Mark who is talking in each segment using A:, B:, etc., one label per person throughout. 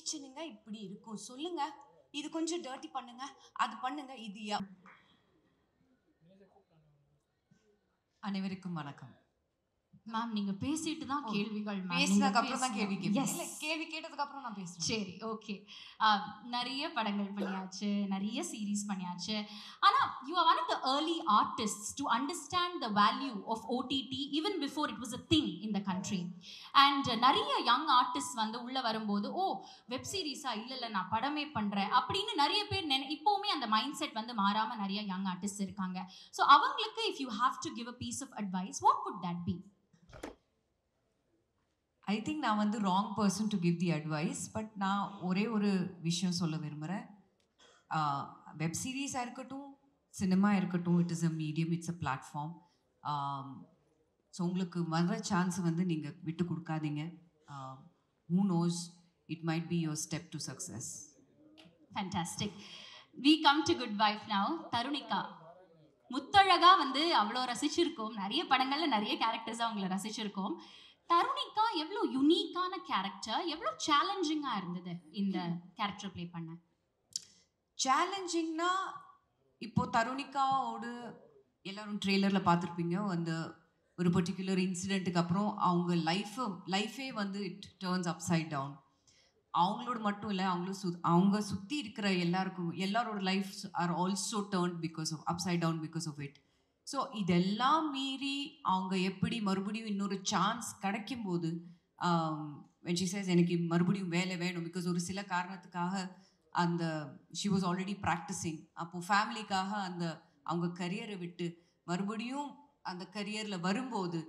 A: கிச்சனுங்க இப்படி இருக்கும் சொல்லுங்க, இது கொஞ்சம் டர்ட்டி பண்ணுங்க, அது பண்ணுங்க, இது
B: அனைவருக்கும் வணக்கம்.
C: மேம் நீங்க பேசிட்டு தான் கேள்விகள் மேம்.
B: பேசினதுக்கு அப்புறம் தான் கேள்வி கேட்பீங்க.
C: இல்ல
B: கேள்வி கேட்டதுக்கு அப்புறம் நான் பேசுறேன்.
C: சரி ஓகே. நிறைய படங்கள் பண்ணியாச்சு, நிறைய சீரீஸ் பண்ணியாச்சு. ஆனா you are one of the early artists to understand the value of OTT even before it was a thing in the country. And நிறைய யங் ஆர்டிஸ்ட் வந்து உள்ள வரும்போது ஓ வெப் சீரிஸா இல்ல நான் படமே பண்றேன் அப்படின்னு நிறைய பேர் இப்போவுமே அந்த மைண்ட் செட் வந்து மாறாம நிறைய யங் ஆர்டிஸ்ட் இருக்காங்க. ஸோ அவங்களுக்கு if you have to give a piece of advice, what would that be?
B: I think நான் வந்து wrong person to give the advice. But நான் ஒரே ஒரு விஷயம் சொல்ல விரும்புகிறேன். வெப் சீரிஸாக இருக்கட்டும், சினிமா இருக்கட்டும், it is a medium, it's a platform. So உங்களுக்கு வர சான்ஸ் வந்து நீங்கள் விட்டு கொடுக்காதீங்க. Who knows, it might be your step to success.
C: Fantastic. We come to good wife now. Tarunika, முத்தழகா வந்து அவ்வளோ ரசிச்சிருக்கோம், நிறைய படங்களில் நிறைய கேரக்டர்ஸாக அவங்கள ரசிச்சிருக்கோம். தருணிகா எவ்வளோ யூனிக்கான கேரக்டர், எவ்வளோ சேலஞ்சிங்காக இருந்தது இந்த கேரக்டர் ப்ளே பண்ண?
B: சேலஞ்சிங்னா இப்போ தருணிகாவோடு எல்லாரும் ட்ரெய்லரில் பார்த்துருப்பீங்க. அந்த ஒரு பர்டிகுலர் இன்சிடெண்ட்டுக்கு அப்புறம் அவங்க லைஃபே வந்து இட் டேர்ன்ஸ் அப்சைட் டவுன். அவங்களோட மட்டும் இல்லை, அவங்க சுற்றி இருக்கிற எல்லாரோட life are also turn because of upside down because of it. So இதெல்லாம் மீறி அவங்க எப்படி மறுபடியும் இன்னொரு சான்ஸ் கிடைக்கும்போது when she says எனக்கு மறுபடியும் வேலை வேணும் பிகாஸ் ஒரு சில காரணத்துக்காக அந்த ஷி வாஸ் ஆல்ரெடி ப்ராக்டிஸிங். அப்போது ஃபேமிலிக்காக அவங்க கரியரை விட்டு மறுபடியும் அந்த கரியரில் வரும்போது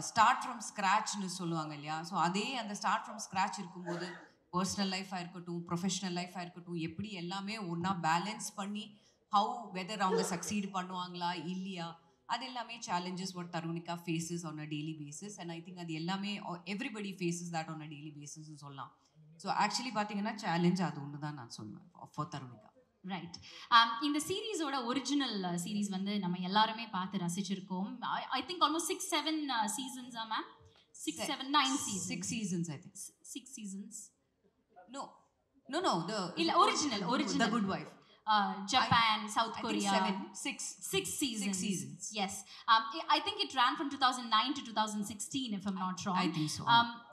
B: ஸ்டார்ட் ஃப்ரம் ஸ்க்ராட்ச்னு சொல்லுவாங்க இல்லையா. ஸோ அதே அந்த ஸ்டார்ட் ஃப்ரம் ஸ்க்ராட்ச் இருக்கும்போது பர்சனல் லைஃபாக இருக்கட்டும், ப்ரொஃபஷனல் லைஃபாக இருக்கட்டும், எப்படி எல்லாமே ஒன்றா பேலன்ஸ் பண்ணி ஹவு வெதர் அவங்க சக்சீட் பண்ணுவாங்களா இல்லையா, அது எல்லாமே challenges what Tarunika faces on a daily basis. And I think அது எல்லாமே everybody faces that on a daily பேசிஸ்ன்னு சொல்லலாம். ஸோ ஆக்சுவலி பார்த்தீங்கன்னா சேலஞ்ச் அது ஒன்று தான் நான் சொல்லுவேன் ஃபார் தருணிகா.
C: ரைட். இந்த சீரீஸோட ஒரிஜினல் சீரீஸ் வந்து நம்ம எல்லாருமே பார்த்து ரசிச்சிருக்கோம். ஐ திங்க் ஆல்மோஸ்ட் 6-7 சீசன்ஸா ma'am? 6-7-9 seasons.
B: 6 seasons I think.
C: 6 seasons.
B: No, the
C: இல்ல original
B: The Good Wife.
C: Japan, South Korea.
B: 6 seasons.
C: Yes. I think it ran from 2009 to 2016 if I'm not wrong.
B: I think so.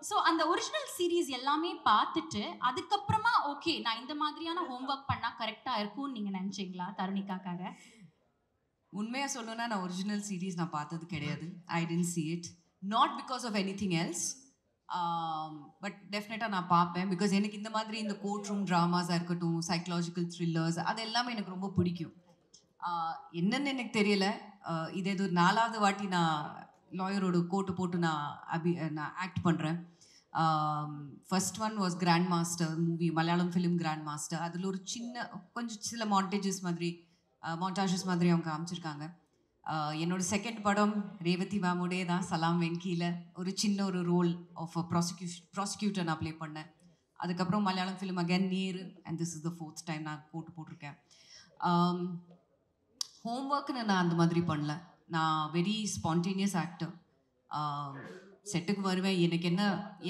C: So அந்த original series எல்லாமே பார்த்துட்டு அதுக்கப்புறமா okay நான் இந்த மாதிரியான homework பண்ணா கரெக்டா இருக்கும்னு நீங்க நினைச்சீங்களா தருணிகாக்காக?
B: உண்மையாக சொல்லணும்னா நான் ஒரிஜினல் சீரீஸ் நான் பார்த்தது கிடையாது. I didn't see it. Not because of anything else. But டெஃபினட்டாக நான் பார்ப்பேன் பிகாஸ் எனக்கு இந்த மாதிரி இந்த கோர்ட் ரூம் ட்ராமாஸாக இருக்கட்டும், சைக்கலாஜிக்கல் த்ரில்லர்ஸ், அது எல்லாமே எனக்கு ரொம்ப பிடிக்கும். என்னன்னு எனக்கு தெரியல, இது 4வது வாட்டி நான் லாயரோட கோட்டு போட்டு நான் ஆக்ட் பண்ணுறேன். First one was grand master movie, Malayalam film grand master. அதில் ஒரு கொஞ்சம் சில மாண்டேஜஸ் மாதிரி அவங்க காமிச்சிருக்காங்க. என்னோட செகண்ட் படம் ரேவதி மேமோடே தான், சலாம் வெங்கியில் ஒரு சின்ன ரோல் ஆஃப் ப்ராசிக்யூட்டர் நான் ப்ளே பண்ணேன். அதுக்கப்புறம் Malayalam film again Nehru, and this is the 4th time நான் கோட்டு போட்டிருக்கேன். ஹோம்ஒர்க்குன்னு நான் அந்த மாதிரி பண்ணல. நான் வெரி ஸ்பான்டேனியஸ் ஆக்டர். செட்டுக்கு வருவேன்,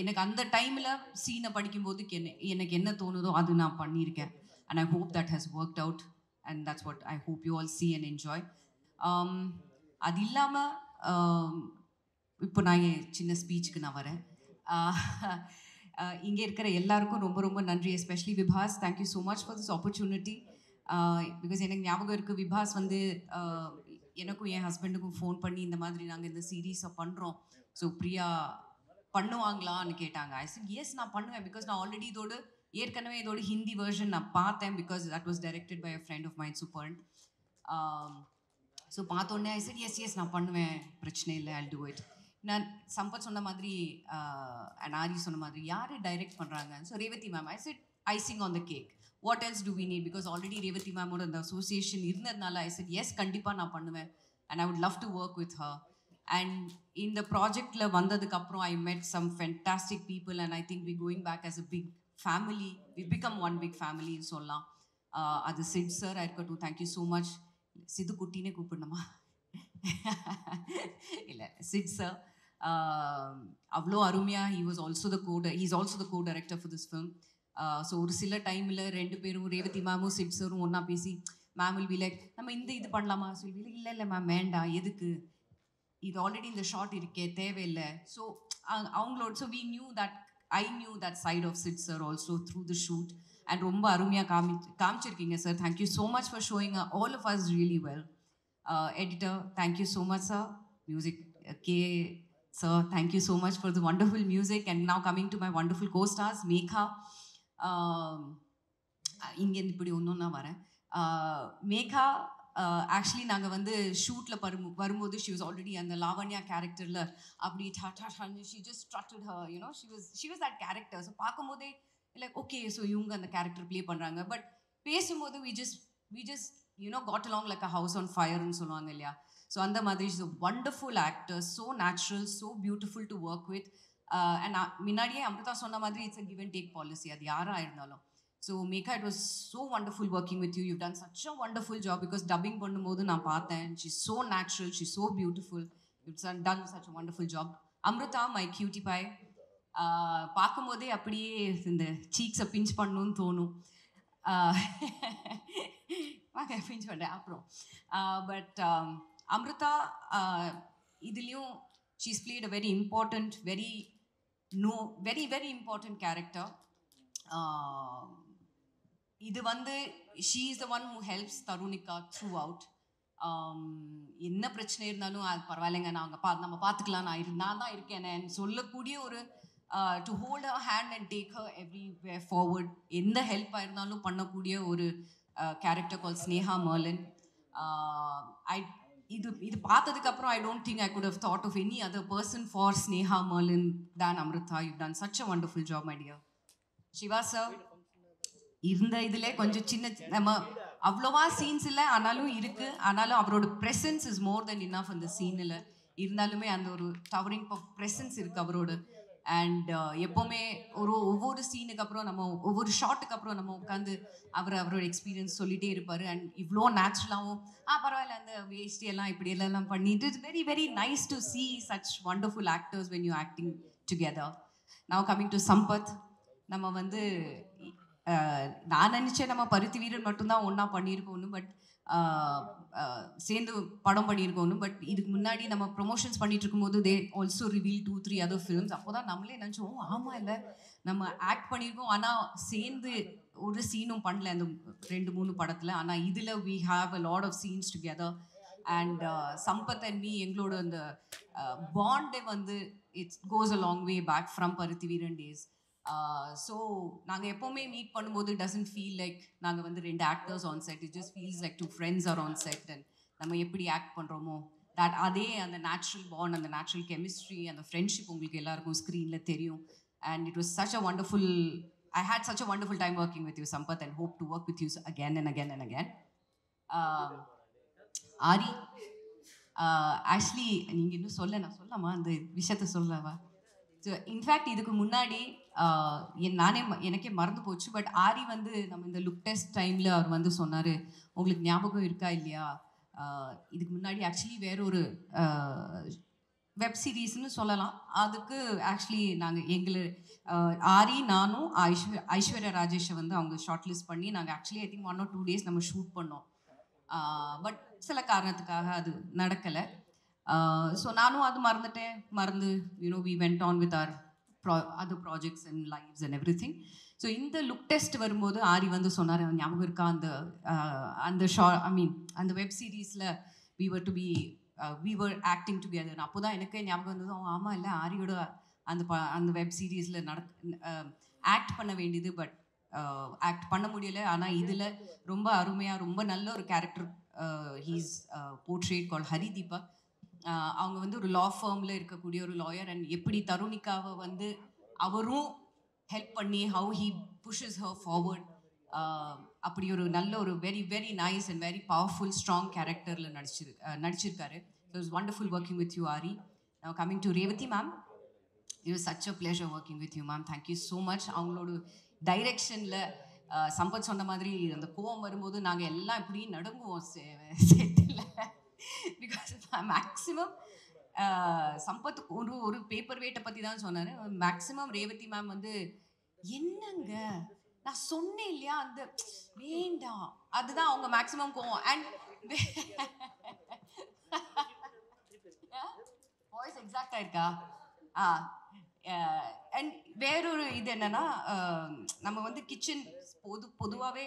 B: எனக்கு அந்த டைமில் சீனை படிக்கும்போது எனக்கு என்ன தோணுதோ அது நான் பண்ணியிருக்கேன். And I hope that has worked out and that's what I hope you all see and enjoy. அது இல்லாமல் இப்போ நான் சின்ன ஸ்பீச்சுக்கு நான் வரேன். இங்கே இருக்கிற எல்லாருக்கும் ரொம்ப ரொம்ப நன்றி. Especially விபாஸ், thank you so much for this opportunity. Because எனக்கு ஞாபகம் இருக்குது, விபாஸ் வந்து எனக்கும் என் ஹஸ்பண்டுக்கும் ஃபோன் பண்ணி இந்த மாதிரி நாங்கள் இந்த சீரீஸை பண்ணுறோம், ஸோ பிரியா பண்ணுவாங்களான்னு கேட்டாங்க. ஐ said எஸ் நான் பண்ணுவேன் பிகாஸ் நான் ஆல்ரெடி ஏற்கனவே இதோட ஹிந்தி வெர்ஷன் நான் பார்த்தேன் because that was directed by a friend of mind, super. So பார்த்தோன்னே ஐ said எஸ் நான் பண்ணுவேன், பிரச்சனை இல்லை, I'll do it. நான் சம்பத் சொன்ன மாதிரி அண்ட் ஆரி சொன்ன மாதிரி யார் டைரக்ட் பண்ணுறாங்க? So Revathi ma'am. I said icing on the cake, what else do we need? Because already Revathi மேமோட அந்த அசோசியேஷன் இருந்ததுனால ஐ said எஸ் கண்டிப்பாக நான் பண்ணுவேன் and I would love to work with her. And இந்த ப்ராஜெக்டில் வந்ததுக்கப்புறம் ஐ met some fantastic people and I think we're going back as a big family. We become one big family ன்னு சொல்லலாம். அது chit sir இருக்கட்டும், தேங்க்யூ ஸோ மச். சிது குட்டினே கூப்பிடணுமா? இல்லை, chit sir அவ்வளோ அருமையாக. he's also the co-director for this film. So ஒரு சில டைமில் ரெண்டு பேரும் ரேவதி மேமும் சிட் சாரும் ஒன்றா பேசி மேம் வில் பி லைக் நம்ம இது பண்ணலாமா சொல்லி இல்லை மேம் வேண்டாம் எதுக்கு இது ஆல்ரெடி இந்த ஷார்ட் இருக்கே தேவையில்லை ஸோ அவங்களோட so we knew that I knew that side of sit sir also through the shoot and ரொம்ப அருமையாக காமிச்சிருக்கீங்க sir thank you so much for showing all of us really well editor, thank you so much, sir. Music, K, sir, thank you so much for the wonderful music. And now coming to my wonderful co-stars, Megha. இங்கே இப்படி ஒன்றும் நான் வரேன். Megha actually நாங்கள் வந்து ஷூட்டில் வரும்போது she was already அந்த லாவண்யா கேரக்டரில் அப்படி she just strutted her you know she was that character. So பார்க்கும்போதே லைக் ஓகே ஸோ இவங்க அந்த கேரக்டர் ப்ளே பண்ணுறாங்க. பட் பேசும்போது we just got along like a house on fire ன்னு சொல்லுவாங்க இல்லையா. ஸோ அந்த மாதிரி is a wonderful actor, so natural, so beautiful to work with. And முன்னாடியே அமிர்தா சொன்ன மாதிரி it's a give and take policy, அது யாராக இருந்தாலும். So Megha it was so wonderful working with you. You done such a wonderful job because dubbing பண்ணும்போது நான் பார்த்தேன். She so natural, she so beautiful. It's done such a wonderful job. Amritha my cutie pie, பார்க்கும்போதே அப்படியே இந்த சீக்ஸை pinch பண்ணணும்னு தோணும். Pinch பண்ணுறேன் அப்புறம். பட் அமிர்தா இதுலேயும் she's played a very important very important character. இது வந்து she is the one who helps Tarunika through out. என்ன பிரச்சனை இருந்தாலும் அது பரவாயில்லைங்க நம்ம பார்த்துக்கலாம், நான் தான் இருக்கேன்னு சொல்லக்கூடிய ஒரு to hold her hand and take her everywhere forward. எந்த ஹெல்ப்பாக இருந்தாலும் பண்ணக்கூடிய ஒரு கேரக்டர் கால் ஸ்னேஹா மர்லின். இது பார்த்ததுக்கப்புறம் I don't think I could have thought of any other person for Sneha Marlin than Amrita. You done such a wonderful job my dear. Siva sir இருந்த இதில் கொஞ்சம் சின்ன நம்ம அவ்வளோவா சீன்ஸ் இல்லை, ஆனாலும் இருக்கு. ஆனாலும் அவரோட presence is more then enough அந்த சீனில். இருந்தாலுமே அந்த ஒரு டவரிங் ஆஃப் ப்ரெசன்ஸ் இருக்குது அவரோட. அண்ட் எப்போவுமே ஒவ்வொரு சீனுக்கு அப்புறம் நம்ம ஒவ்வொரு ஷாட்டுக்கு அப்புறம் நம்ம உட்காந்து அவரோட எக்ஸ்பீரியன்ஸ் சொல்லிகிட்டே இருப்பார். அண்ட் இவ்வளோ நேச்சுரலாகவும் பரவாயில்ல அந்த வேஸ்டி எல்லாம் இப்படி எல்லாம் பண்ணிட்டு it's very very nice to C such wonderful actors when you acting together. Now coming to Sampath, நம்ம வந்து நான் நினச்சேன் நம்ம பருத்தி வீரன் மட்டும்தான் ஒன்றா பண்ணியிருக்கோன்னு, பட் சேர்ந்து படம் பண்ணியிருக்கோன்னு. பட் இதுக்கு முன்னாடி நம்ம ப்ரொமோஷன்ஸ் பண்ணிட்டு இருக்கும்போது they also reveal 2-3 other films. அப்போ தான் நம்மளே நினச்சோம் ஆமாம் இல்லை நம்ம ஆக்ட் பண்ணியிருக்கோம், ஆனால் சேர்ந்து ஒரு சீனும் பண்ணல அந்த 2-3 படத்தில். ஆனால் இதில் we have a lot of scenes together. And Sampath and me எங்களோட அந்த பாண்டே வந்து it's goes a long way back from Paruthi Veeran days. So நாங்கள் எப்போவுமே மீட் பண்ணும்போது டசன்ட் ஃபீல் லைக் நாங்கள் வந்து 2 actors on set. It just feels like 2 friends are on set. And நம்ம எப்படி ஆக்ட் பண்ணுறோமோ அதே அந்த நேச்சுரல் பாண்ட், அந்த நேச்சுரல் கெமிஸ்ட்ரி, அந்த ஃப்ரெண்ட்ஷிப் உங்களுக்கு எல்லாருக்கும் ஸ்க்ரீனில் தெரியும். And it was such a wonderful, I had such a wonderful time working with you, Sampath, and hope to work with you again and again and again. Ari, actually, நீங்கள் இன்னும் நான் சொல்லலாமா அந்த விஷயத்த சொல்லவா? ஸோ இன்ஃபேக்ட் இதுக்கு முன்னாடி எனக்கே மறந்து போச்சு. பட் ஆரி வந்து நம்ம இந்த லுக் டெஸ்ட் டைமில் அவர் வந்து சொன்னார், உங்களுக்கு ஞாபகம் இருக்கா இல்லையா, இதுக்கு முன்னாடி ஆக்சுவலி வேற ஒரு வெப் சீரீஸ்னு சொல்லலாம், அதுக்கு ஆக்சுவலி நாங்கள் ஆரி நானும் ஐஸ்வர்யா ராஜேஷை வந்து அவங்க ஷார்ட் லிஸ்ட் பண்ணி நாங்கள் actually I think 1 or 2 days நம்ம ஷூட் பண்ணோம். பட் சில காரணத்துக்காக அது நடக்கலை. ஸோ நானும் அது மறந்து we went on with our other projects and lives and everything. So இந்த லுக் டெஸ்ட் வரும்போது ஆரி வந்து சொன்னார், ஞாபகம் இருக்கா அந்த அந்த வெப் சீரீஸில் we were acting together. அப்போ தான் எனக்கு ஞாபகம் வந்தது, ஆமாம் இல்லை ஆரியோட அந்த வெப் சீரீஸில் ஆக்ட் பண்ண வேண்டியது, பட் ஆக்ட் பண்ண முடியலை. ஆனால் இதில் ரொம்ப அருமையாக ரொம்ப நல்ல ஒரு கேரக்டர் ஹீஸ் போர்ட்ரேட் கால் ஹரி தீபக். அவங்க வந்து ஒரு லா ஃபார்மில் இருக்கக்கூடிய ஒரு லாயர். அண்ட் எப்படி தருணிகாவை வந்து அவரும் ஹெல்ப் பண்ணி ஹவு ஹீ புஷஸ் ஹர் ஃபார்வர்ட், அப்படி ஒரு நல்ல ஒரு very very nice and very powerful strong கேரக்டரில் நடிச்சிருக்காரு. So it's wonderful working with you aari. Now coming to Revati ma'am, it was such a pleasure working with you ma'am. Thank you so much. அவங்களோட டைரெக்ஷனில் சம்பத் சொன்ன மாதிரி அந்த கோவம் வரும்போது நாங்கள் எல்லாம் இப்படி நடுங்குவோம் செட்டில். பிகாஸ் மேக்ஸிமம் சம்பத் ஒரு பேப்பர் வெயிட்டை பற்றி தான் சொன்னார். மேக்ஸிமம் ரேவதி மேம் வந்து என்னங்க நான் சொன்னேன் இல்லையா அந்த வேண்டாம், அதுதான் அவங்க மேக்ஸிமம் கோவம். அண்ட் வாய்ஸ் எக்ஸாக்டா இருக்கா? அண்ட் வேறொரு இது என்னன்னா, நம்ம வந்து கிச்சன் பொதுவாகவே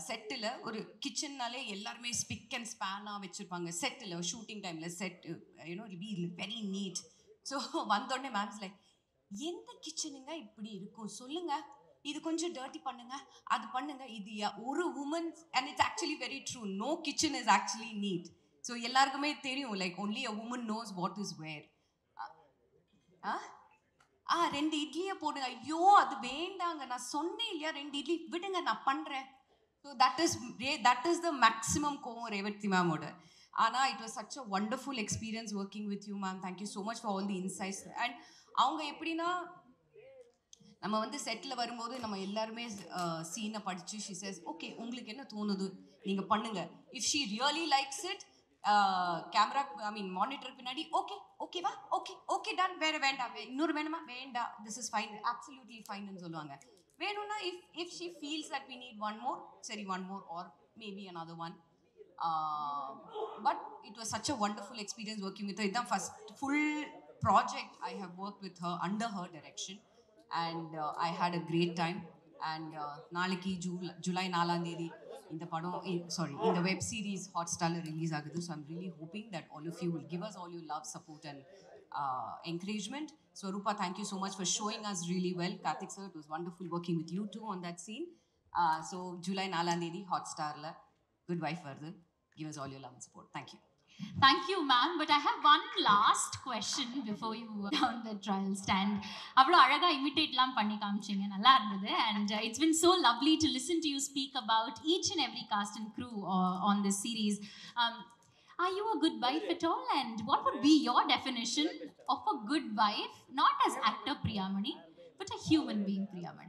B: செட்டில் ஒரு கிச்சன்னாலே எல்லாருமே ஸ்பிக் அண்ட் ஸ்பேனாக வச்சுருப்பாங்க. செட்டில் ஷூட்டிங் டைமில் set you know be very neat. So வந்தோடனே மேம்ஸ் லைக், எந்த கிச்சனுங்க இப்படி இருக்கும் சொல்லுங்க, இது கொஞ்சம் டர்ட்டி பண்ணுங்க, அது பண்ணுங்க. இது ஒரு woman, and it's actually very true, no kitchen is actually neat. So எல்லாருக்குமே தெரியும், like only a woman knows what is where. 2 இட்லியை போடுங்க. ஐயோ அது வேண்டாங்க, நான் சொன்னேன் இல்லையா 2 இட்லி விடுங்க, நான் பண்ணுறேன். So that is the maximum கோவம் ரேவதி மேமோட. ஆனால் it was such a wonderful experience working with you ma'am. Thank you so much for all the insights. And அவங்க எப்படின்னா, நம்ம வந்து செட்டில் வரும்போது நம்ம எல்லாருமே சீனை படித்து ஷி சேஸ், ஓகே உங்களுக்கு என்ன தோணுது நீங்கள் பண்ணுங்கள். If she really likes it, camera மானிட்டருக்கு பின்னாடி ஓகே ஓகேவா, ஓகே ஓகே டன், வேற வேண்டாம், இன்னொரு வேணுமா, வேண்டாம், திஸ் இஸ் ஃபைன், அப்சல்யூட்லி ஃபைன்னு சொல்லுவாங்க. வேணும்னா if she feels that we need one more, சரி one more or maybe another one. But it was such a wonderful experience working with her. It's the first full project I have worked with her under her direction, and I had a great time. And நாளைக்கு ஜூலை 4ஆம் தேதி இந்த படம் இந்த web series ஹாட்ஸ்டாரில் release ஆகுது. So I'm really hoping that all of you will give us all you love, support and encouragement. Swarupa, thank you so much for showing us really well. Karthik sir, it was wonderful working with you too on that scene. So July 4ஆம் தேதி ஹாட்ஸ்டாரில் good wife வருது. Give us all your love and support. Thank you.
C: Thank you, ma'am. But I have one last question before you down the trial stand. Avlo alaga imitate lam panni kaamchinga, nalla irundhudu. And it's been so lovely to listen to you speak about each and every cast and crew on this series. Are you a good wife at all? And what would be your definition of a good wife? Not as actor Priyamani, but a human being Priyamani.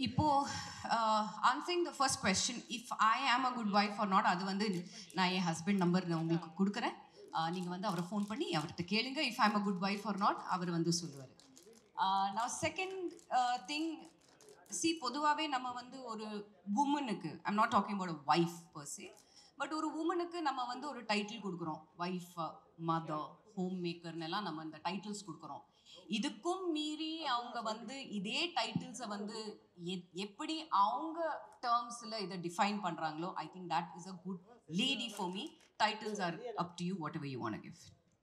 B: இப்போ answering the first question, if I am a good wife or not, அது வந்து நான் என் husband number நான் உங்களுக்கு கொடுக்குறேன். நீங்கள் வந்து அவரை ஃபோன் பண்ணி அவர்கிட்ட கேளுங்க. If I am a good wife or not, அவர் வந்து சொல்லுவார். நான் செகண்ட் திங், பொதுவாகவே நம்ம வந்து ஒரு உமனுக்கு, I'm not talking about a wife per se, but ஒரு உமனுக்கு நம்ம வந்து ஒரு டைட்டில் கொடுக்குறோம். வைஃப், மதர், ஹோம் மேக்கர்னெல்லாம் நம்ம இந்த டைட்டில்ஸ் கொடுக்குறோம். இதுக்கும் மீறி அவங்க வந்து இதே டைட்டில்ஸை வந்து எப்படி அவங்க டேர்ம்ஸில் இதை டிஃபைன் பண்ணுறாங்களோ, I think that is a good lady for me. Titles are up to you, whatever you want to give.